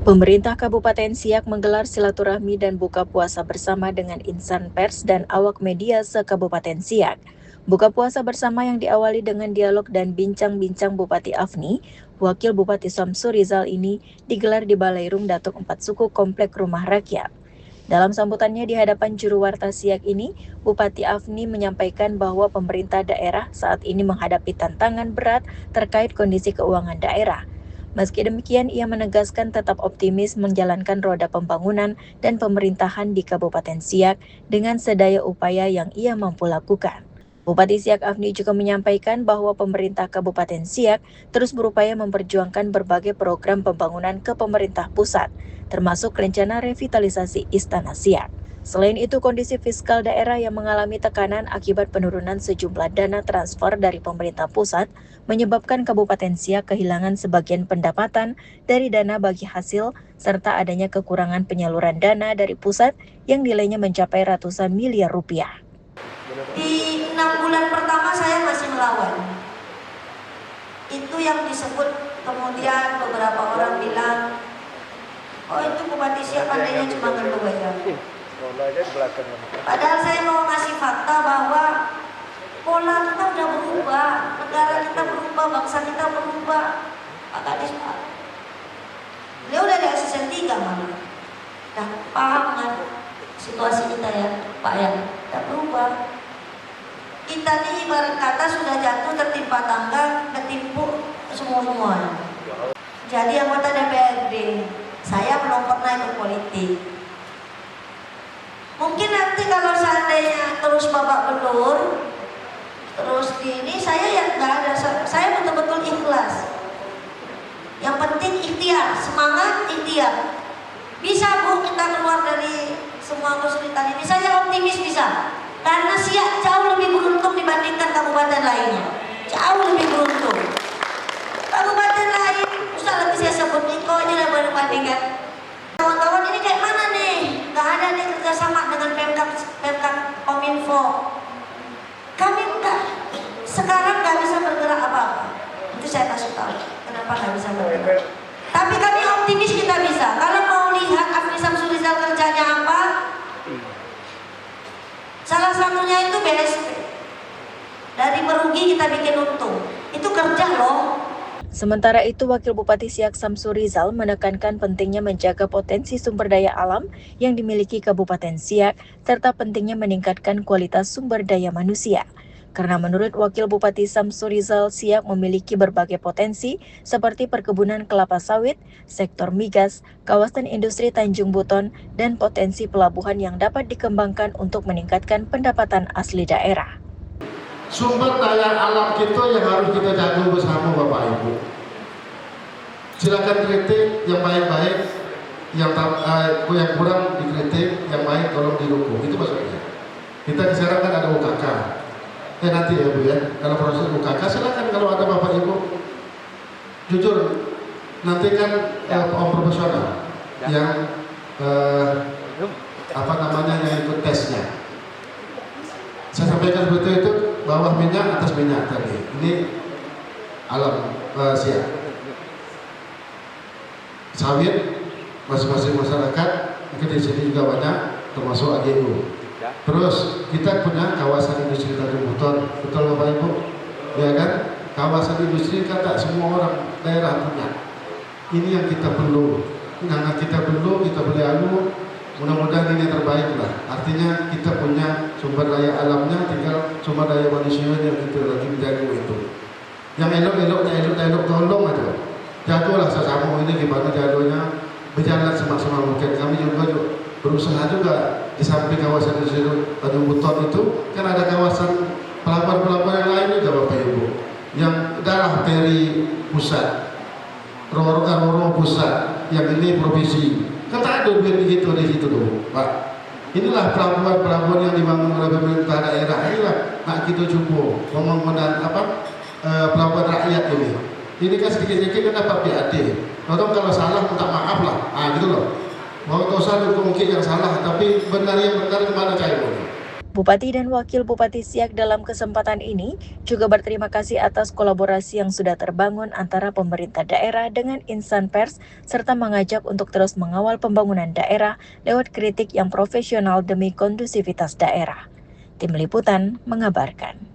Pemerintah Kabupaten Siak menggelar silaturahmi dan buka puasa bersama dengan insan pers dan awak media se-Kabupaten Siak. Buka puasa bersama yang diawali dengan dialog dan bincang-bincang Bupati Afni, Wakil Bupati Samsu Rizal ini digelar di Balai Rum Datuk Empat Suku Komplek Rumah Rakyat. Dalam sambutannya di hadapan juru warta Siak ini, Bupati Afni menyampaikan bahwa pemerintah daerah saat ini menghadapi tantangan berat terkait kondisi keuangan daerah. Meski demikian, ia menegaskan tetap optimis menjalankan roda pembangunan dan pemerintahan di Kabupaten Siak dengan sedaya upaya yang ia mampu lakukan. Bupati Siak Afni juga menyampaikan bahwa pemerintah Kabupaten Siak terus berupaya memperjuangkan berbagai program pembangunan ke pemerintah pusat, termasuk rencana revitalisasi Istana Siak. Selain itu, kondisi fiskal daerah yang mengalami tekanan akibat penurunan sejumlah dana transfer dari pemerintah pusat menyebabkan Kabupaten Siak kehilangan sebagian pendapatan dari dana bagi hasil serta adanya kekurangan penyaluran dana dari pusat yang nilainya mencapai ratusan miliar rupiah. Di 6 bulan pertama saya masih melawan. Itu yang disebut, kemudian beberapa orang bilang, oh itu Bupati Siak pandainya cuma ngeluh aja. Padahal saya mau ngasih fakta bahwa pola kita udah berubah, negara kita berubah, bangsa kita berubah. Pak Kadis, Pak, beliau udah di asisten 3 malah. Nah, paham kan situasi kita ya, Pak ya? Udah berubah. Kita nih ibarat kata sudah jatuh tertimpa tangga, ketimpuk semua. Jadi anggota DPRD, saya belum pernah ikut politik. Mungkin nanti kalau seandainya terus babak belur, terus gini, saya ya nggak ada, saya betul-betul ikhlas. Yang penting ikhtiar, semangat ikhtiar. Bisa Bu kita keluar dari semua kesulitan ini. Saya optimis bisa, karena Siak jauh lebih beruntung dibandingkan kabupaten lainnya. Jauh lebih beruntung. Kabupaten lain, usah lebih saya sebut Niko aja lah bandingkan. Kawan-kawan ini kayak mana nih? Gak ada nih kerjasama dengan Pemkab Kominfo. Kami enggak, sekarang gak bisa bergerak apa-apa. Itu saya kasih tahu kenapa gak bisa bergerak. Tapi kami optimis kita bisa. Kalau mau lihat Afni Samsu Rizal kerjanya apa, salah satunya itu BSP. Dari merugi kita bikin untung. Itu kerja loh. Sementara itu, Wakil Bupati Siak Samsu Rizal menekankan pentingnya menjaga potensi sumber daya alam yang dimiliki Kabupaten Siak, serta pentingnya meningkatkan kualitas sumber daya manusia. Karena menurut Wakil Bupati Samsu Rizal, Siak memiliki berbagai potensi seperti perkebunan kelapa sawit, sektor migas, kawasan industri Tanjung Buton, dan potensi pelabuhan yang dapat dikembangkan untuk meningkatkan pendapatan asli daerah. Sumber daya alam kita yang harus kita jaga bersama Bapak Ibu. Silakan kritik yang baik-baik, yang kurang dikritik, yang baik tolong didukung. Itu maksudnya. Kita di sana kan ada UKK. Nanti ya Bu ya, kalau proses UKK silakan kalau ada Bapak Ibu. Jujur, nanti kan profesional yang yang ikut tesnya. Saya sampaikan seperti itu, bawah minyak, atas minyak tadi. Ini alam Siak. Sawit, masing-masing masyarakat, mungkin di sini juga banyak, termasuk AGU. Terus kita punya kawasan industri Tanjung Buton, betul Bapak Ibu? Ya kan? Kawasan industri kan tak semua orang daerah punya. Ini yang kita perlu. Karena kita perlu, kita boleh anu. Mudah-mudahan ini terbaik lah. Artinya kita punya sumber daya alamnya, tinggal sumber daya manusianya kita lagi menjaga itu. Yang elok tolong aja. Jagolah sesama ini gimana jagonya berjalan semaksimal mungkin. Kami juga berusaha juga di samping kawasan industri Tanjung Buton itu kan ada kawasan pelabuhan-pelabuhan yang lain juga Bapak Ibu. Yang daerah dari pusat, Roro pusat, yang ini provinsi. Kan ada duit begitu di situ dulu, Pak. Inilah pelabuhan-pelabuhan yang dibangun oleh pemerintah daerah. Inilah nak kita cukup pembangunan pelabuhan rakyat ini. Ini kan sedikit-sedikit kan dapat PAD. Kalau salah minta maaf lah. Gitu loh. Mau tosan mungkin yang salah, tapi benar yang benar kemana cahaya. Bupati dan Wakil Bupati Siak dalam kesempatan ini juga berterima kasih atas kolaborasi yang sudah terbangun antara pemerintah daerah dengan insan pers, serta mengajak untuk terus mengawal pembangunan daerah lewat kritik yang profesional demi kondusivitas daerah. Tim Liputan mengabarkan.